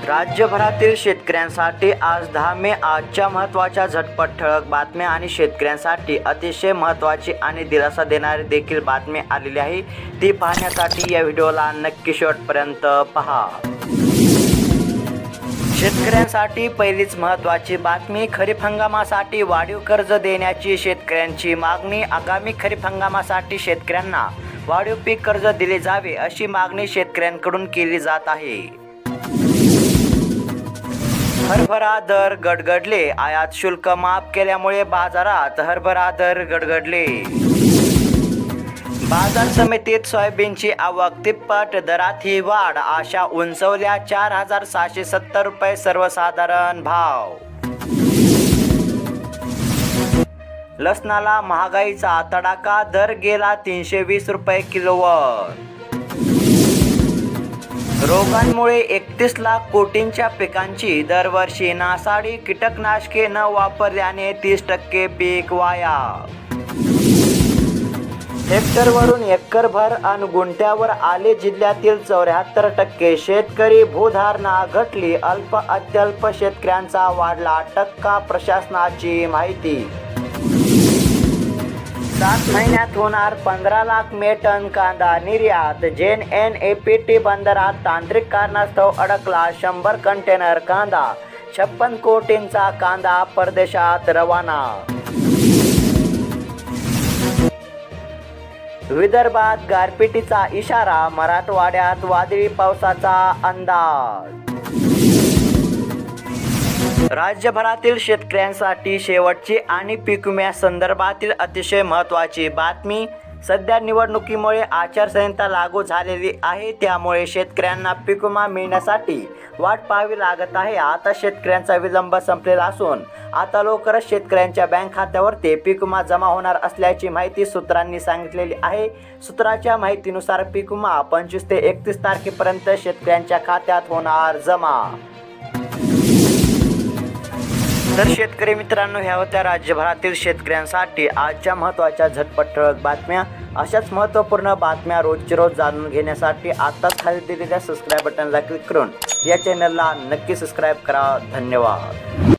राज्यभरातील शेतकऱ्यांसाठी आज 10 मे आजच्या महत्त्वाच्या झटपट ठळक बातम्या आणि शेतकऱ्यांसाठी अतिशय महत्त्वाची आणि दिलासा देणारी देखील बातमी आलेली आहे। ती पाहण्यासाठी या व्हिडिओला नक्की शेवटपर्यंत पहा। शेतकऱ्यांसाठी पहिलीच महत्त्वाची बातमी, खरीप हंगामासाठी वाढीव कर्ज देण्याची शेतकऱ्यांची मागणी। आगामी खरीप हंगामासाठी शेतकऱ्यांना वाढीव पीक कर्ज दिले जावे अशी मागणी शेतकऱ्यांकडून केली जात आहे। हरभरा दर गडगडले, आयात शुल्क माफ केल्यामुळे बाजारात हरभरा दर गडगडले। बाजार समितीत सोयाबीनची आवक तिप्पट, दरात ही वाढ, आशा उंचावल्या 4770 रुपये सर्वसाधारण भाव। लसणाला महागाईचा तडाखा, दर गेला 320 रुपये किलोवर। रोगांमुळे 31 लाख कोटींच्या पिकांची दरवर्षी नासाडी, कीटकनाशके न वापरल्याने 30% पीक वाया। हेक्टरवरून एकरभर अन् गुंठ्यावर आले जिल्ह्यातील 74% शेतकरी। भूधारणा घटली, अल्प अत्यल्प शेतकऱ्यांचा वाढला टक्का, प्रशासनाची माहिती। 7 महिन्यात होणार 15 लाख मेटन कांदा निर्यात। JNPT बंदरात तांत्रिक कारणास्तव अडकला 100 कंटेनर कांदा। 56 कोटींचा कांदा परदेशात रवाना। विदर्भात गारपिटीचा इशारा, मराठवाड्यात वादळी पावसाचा अंदाज। राज्यभरातील शेतकऱ्यांसाठी शेवटची आणि पीक विम्यासंदर्भातील अतिशय महत्त्वाची बातमी। सध्या निवडणुकीमुळे आचारसंहिता लागू झालेली आहे, त्यामुळे शेतकऱ्यांना पीक विमा मिळण्यासाठी वाट पाहावी लागत आहे। आता शेतकऱ्यांचा विलंब संपलेला असून आता लवकरच शेतकऱ्यांच्या बँक खात्यावरती पीक विमा जमा होणार असल्याची माहिती सूत्रांनी सांगितलेली आहे। सूत्राच्या माहितीनुसार पीक विमा 25 ते 31 तारखेपर्यंत शेतकऱ्यांच्या खात्यात होणार जमा। तर शेतकरी मित्रांनो, ह्या होत्या राज्यभरातील शेतकऱ्यांसाठी आजच्या महत्त्वाच्या झटपट ठळक बातम्या। अशाच महत्त्वपूर्ण बातम्या रोजची रोज जाणून घेण्यासाठी आताच खाली दिलेल्या सबस्क्राईब बटनला क्लिक करून या चॅनलला नक्की सबस्क्राईब करा। धन्यवाद।